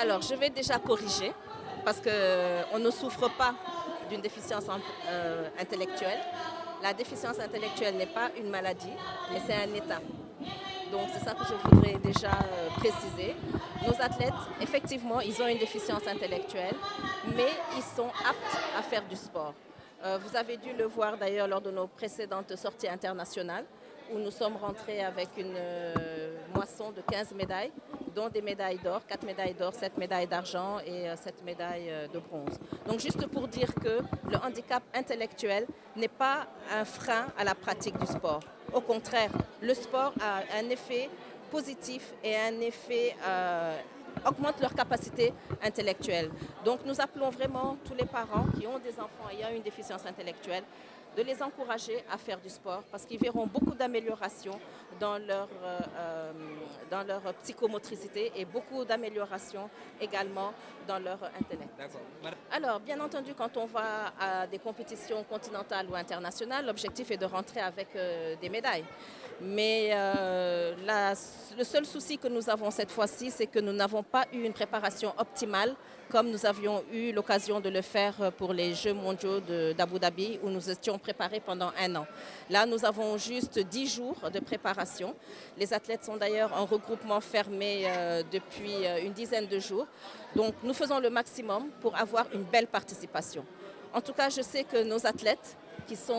Alors, je vais déjà corriger parce qu'on ne souffre pas d'une déficience intellectuelle. La déficience intellectuelle n'est pas une maladie, mais c'est un état. Donc, c'est ça que je voudrais déjà préciser. Nos athlètes, effectivement, ils ont une déficience intellectuelle, mais ils sont aptes à faire du sport. Vous avez dû le voir d'ailleurs lors de nos précédentes sorties internationales, où nous sommes rentrés avec une moisson de 15 médailles, dont des médailles d'or, 4 médailles d'or, 7 médailles d'argent et 7 médailles de bronze. Donc juste pour dire que le handicap intellectuel n'est pas un frein à la pratique du sport. Au contraire, le sport a un effet positif et un effet augmente leur capacité intellectuelle. Donc nous appelons vraiment tous les parents qui ont des enfants ayant une déficience intellectuelle de les encourager à faire du sport parce qu'ils verront beaucoup d'améliorations dans leur psychomotricité et beaucoup d'améliorations également dans leur intellect. Alors, bien entendu, quand on va à des compétitions continentales ou internationales, l'objectif est de rentrer avec des médailles. Mais le seul souci que nous avons cette fois-ci, c'est que nous n'avons pas eu une préparation optimale comme nous avions eu l'occasion de le faire pour les Jeux mondiaux d'Abu Dhabi où nous étions préparés pendant 1 an. Là, nous avons juste 10 jours de préparation. Les athlètes sont d'ailleurs en regroupement fermé depuis une dizaine de jours. Donc, nous faisons le maximum pour avoir une belle participation. En tout cas, je sais que nos athlètes,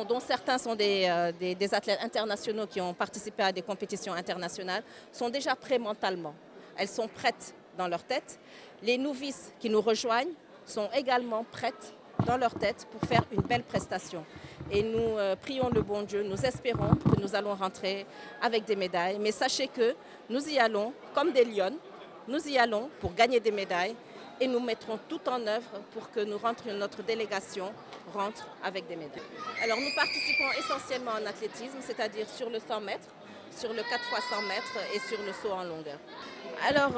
dont certains sont des athlètes internationaux qui ont participé à des compétitions internationales, sont déjà prêts mentalement. Elles sont prêtes dans leur tête. Les novices qui nous rejoignent sont également prêtes dans leur tête pour faire une belle prestation. Et nous prions le bon Dieu, nous espérons que nous allons rentrer avec des médailles. Mais sachez que nous y allons comme des lionnes, nous y allons pour gagner des médailles et nous mettrons tout en œuvre pour que notre délégation rentre avec des médailles. Alors nous participons essentiellement en athlétisme, c'est-à-dire sur le 100 mètres, sur le 4 x 100 mètres et sur le saut en longueur. Alors,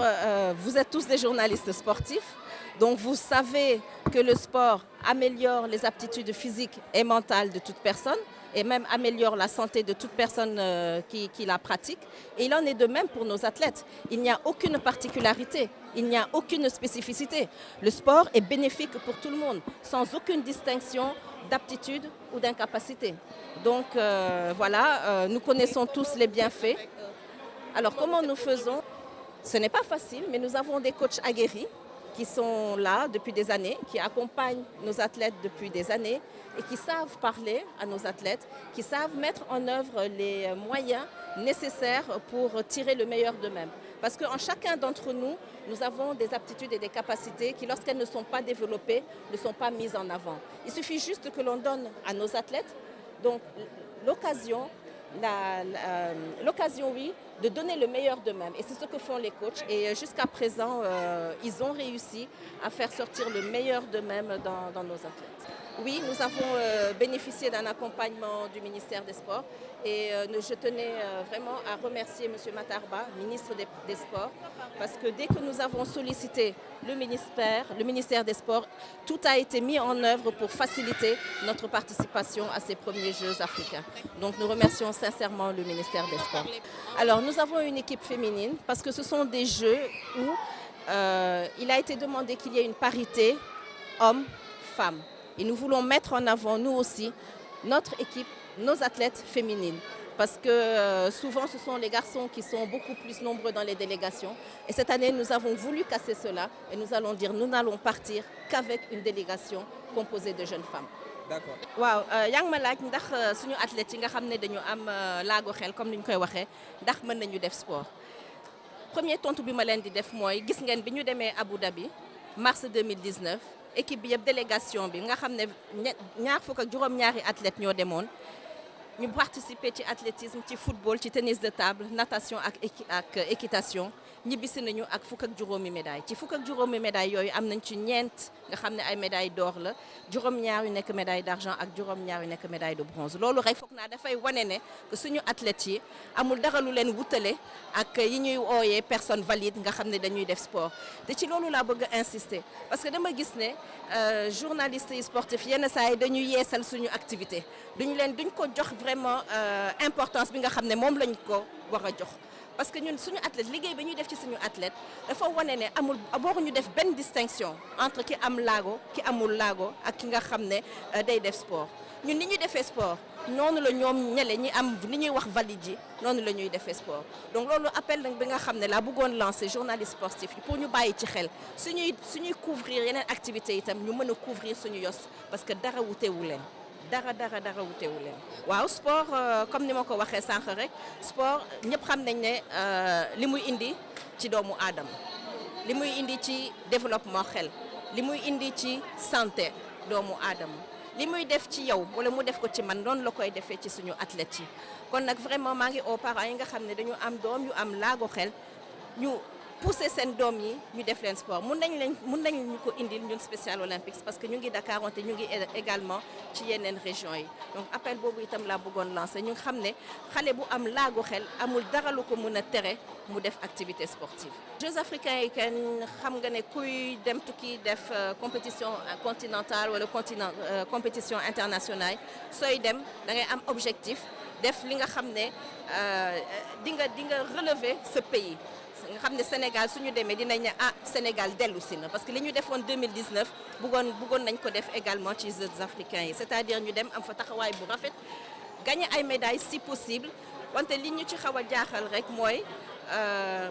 vous êtes tous des journalistes sportifs, donc vous savez que le sport améliore les aptitudes physiques et mentales de toute personne et même améliore la santé de toute personne qui la pratique. Et il en est de même pour nos athlètes. Il n'y a aucune particularité, il n'y a aucune spécificité. Le sport est bénéfique pour tout le monde, sans aucune distinction d'aptitude ou d'incapacité. Donc voilà, nous connaissons tous les bienfaits. Alors comment nous faisons ? Ce n'est pas facile, mais nous avons des coachs aguerris qui sont là depuis des années, qui accompagnent nos athlètes depuis des années et qui savent parler à nos athlètes, qui savent mettre en œuvre les moyens nécessaires pour tirer le meilleur d'eux-mêmes. Parce qu'en chacun d'entre nous, nous avons des aptitudes et des capacités qui, lorsqu'elles ne sont pas développées, ne sont pas mises en avant. Il suffit juste que l'on donne à nos athlètes donc, l'occasion, oui, de donner le meilleur d'eux-mêmes. Et c'est ce que font les coachs. Et jusqu'à présent, ils ont réussi à faire sortir le meilleur d'eux-mêmes dans nos athlètes. Oui, nous avons bénéficié d'un accompagnement du ministère des Sports et je tenais vraiment à remercier M. Matarba, ministre des Sports, parce que dès que nous avons sollicité le ministère des Sports, tout a été mis en œuvre pour faciliter notre participation à ces premiers Jeux africains. Donc nous remercions sincèrement le ministère des Sports. Alors nous avons une équipe féminine parce que ce sont des Jeux où il a été demandé qu'il y ait une parité hommes-femmes. Et nous voulons mettre en avant, nous aussi, notre équipe, nos athlètes féminines. Parce que souvent, ce sont les garçons qui sont beaucoup plus nombreux dans les délégations. Et cette année, nous avons voulu casser cela. Et nous allons dire, nous n'allons partir qu'avec une délégation composée de jeunes femmes. D'accord. waaw yaa ngi ma laaj ndax suñu athlètes yi nga xam ne dañu am laago xel comme ni ñu koy waxee ndax mën nañu def sport. Premier tontu bi ma leen di def mooy gis ngeen bi ñu demee Abu Dhabi mars 2019 équipe bi yëpp délégation bi nga xam ne ñaar fukk ak juróom-ñaari athlètes ñoo demoon ñu participer ci athlétisme ci football ci tennis de table natation ak équitation ñibbisi nañu ak fukk ak juróomi médaille ci fukk ak juróomi médaille yooyu am nañ ci ñeent nga xam ne ay médaille d'or la juróom-ñaar yu nekk médaille d'argent ak juróom-ñaar yu nekk médaille de bronze loolu rek foog naa dafay wane ne que suñu athlètes yi amul dara lu leen wutale ak yi ñuy ooyee personne valide nga xam ne dañuy def sport te ci loolu laa bëgg a insister parce que dama gis ne journalistes yi sportifs yenn saa yi dañuy yeesal suñu activité duñ ko jox vraiment importance bi nga xam ne moom lañ ko war a jox. Parce que ñun suñu athlète liggéey bi ñuy def ci suñu athlète dafa wane ne amul waruñu def benn distinction entre ki am laago ki amul laago ak ki nga xam ne day def sport. ñun ni ñuy defee sport noonu la ñoom ñele ñi am ni ñuy wax valide yi noonu la ñuy defee sport donc loolu appel nag bi nga xam ne laa bëggoon lancer journaliste sportif yi pour ñu bàyyi ci xel suñuy couvrir yeneen activités itam ñu mën a couvrir suñu yos parce que dara wutewu leen. dara wutewu leen. waaw sport comme ni ma ko waxee sànq rek sport ñëpp xam nañ ne li muy indi ci doomu aadama li muy indi ci développement xel li muy indi ci santé doomu aadama li muy def ci yow wala mu def ko ci man noonu la koy defee ci suñu athlètes yi kon nag vraiment maa ngi aux parents yi nga xam ne dañu am doom yu am laago xel ñu pousser seen doom yi ñu def leen sport mun nañ ñu ko indil ñun spécial olympiques parce que ñu ngi Dakar wante ñu ngi également ci yeneen régions yi donc appel boobu itam laa bëggoon lancer ñu xam ne xale bu am laagu xel amul dara lu ko mën a tere mu def activité sportive. Jeux africains yi kenn xam nga ne kuy dem tukki def compétition continentale wala compétition internationale sooy dem da ngay am objectif def li nga xam ne di nga relever ce pays. nga xam ne Sénégal suñu demee dinañ ne Sénégal dellu si na parce que li ñu defoon 2019 bëggoon nañ ko def également ci Jeux africains yi c'est-à-dire ñu dem am fa taxawaay bu rafet gagner ay médailles si possible wante li ñu ci xaw a jaaxal rek mooy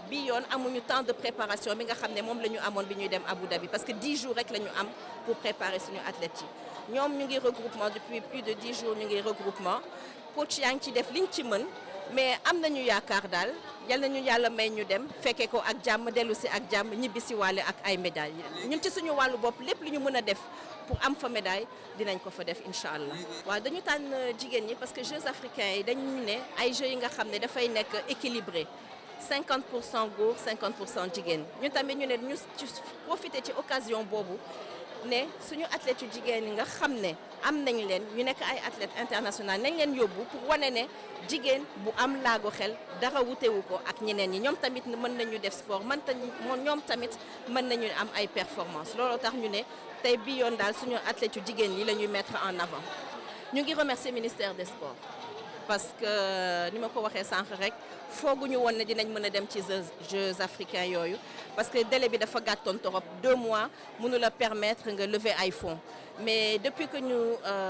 bi yoon amuñu temps de préparation bi nga xam ne moom la ñu amoon bi ñuy dem Abu Dhabi parce que 10 jours rek la ñu am pour préparer suñu athlètes yi ñoom ñu ngi regroupement depuis plus de 10 jours ñu ngi regroupement coach yaa ngi ci def liñ ci mën mais am nañu yaakaar daal yal nañu yàlla may ñu dem fekkee ko ak jàmm dellu si ak jàmm ñibbi si waale ak ay médailles ñun ci suñu wàllu bopp lépp lu ñu mën a def pour am fa médaille dinañ ko fa def incha allah. waaw dañu tànn jigéen ñi parce que Jeux africains yi dañu ne ay Jeux yi nga xam ne dafay nekk équilibré 50% góor 50% jigéen ñun tamit ñu ne ñu profité ci occasion boobu. ne suñu athlètes yu jigéen ñi nga xam ne am nañ leen ñu nekk ay athlètes international nañ leen yóbbu pour wane ne jigéen bu am laago xel dara wutewu ko ak ñeneen ñi ñoom tamit mën nañu def sport ñoom tamit mën nañu am ay performance loolu tax ñu ne tey bi yoon daal suñu athlètes yu jigéen ñi la ñuy mettre en avant ñu ngi remercier ministère des sports parce que ni ma ko waxee sànq rek fooguñu woon ne dinañ mën a dem ci Jeux africains yooyu parce que délai bi dafa gàttoon torop 2 mois mënu la permettre nga lever ay fonds mais depuis que ñu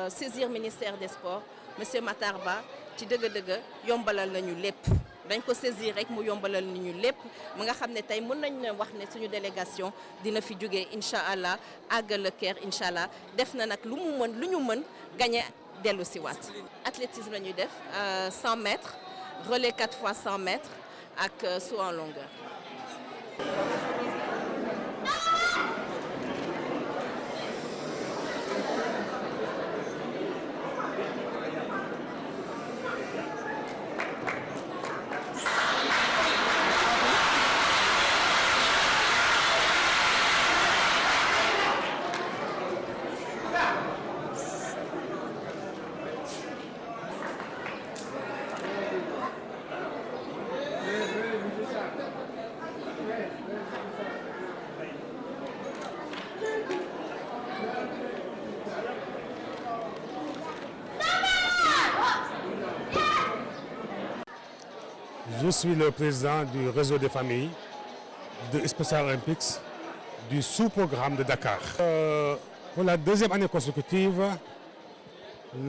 saisir ministère des sports monsieur Matar Ba ci dëgg-dëgg yombalal nañu lépp dañ ko saisir rek mu yombalal nañu lépp mu nga xam ne tey mën nañ wax ne suñu délégation dina fi jógee incha allah àggal le Caire incha allah def na nag lu ñu mën gagné dellu si waat athlétisme la ñuy def 100 mètres relais 4 fois 100 mètres ak saut en longueur. Je suis le président du réseau des familles de Special Olympics du sous-programme de Dakar. Pour la 2e année consécutive,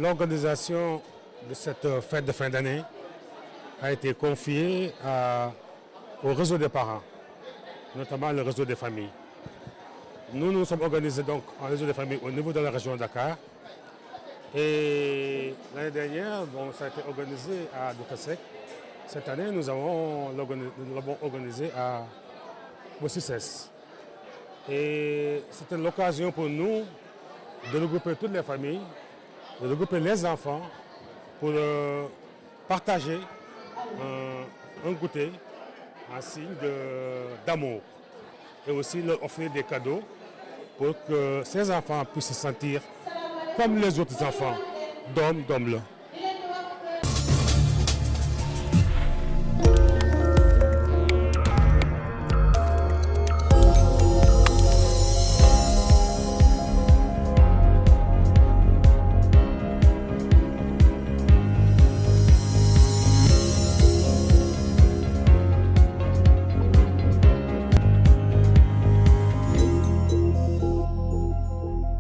l'organisation de cette fête de fin d'année a été confiée au réseau des parents, notamment le réseau des familles. Nous nous sommes organisés donc en réseau des familles au niveau de la région de Dakar. Et l'année dernière, ça a été organisé à Dukasek. Cette année, nous l'avons organisé à Bossis. Et c'était l'occasion pour nous de regrouper toutes les familles, de regrouper les enfants pour partager un goûter en signe d'amour et aussi leur offrir des cadeaux pour que ces enfants puissent se sentir comme les autres enfants, d'hommes.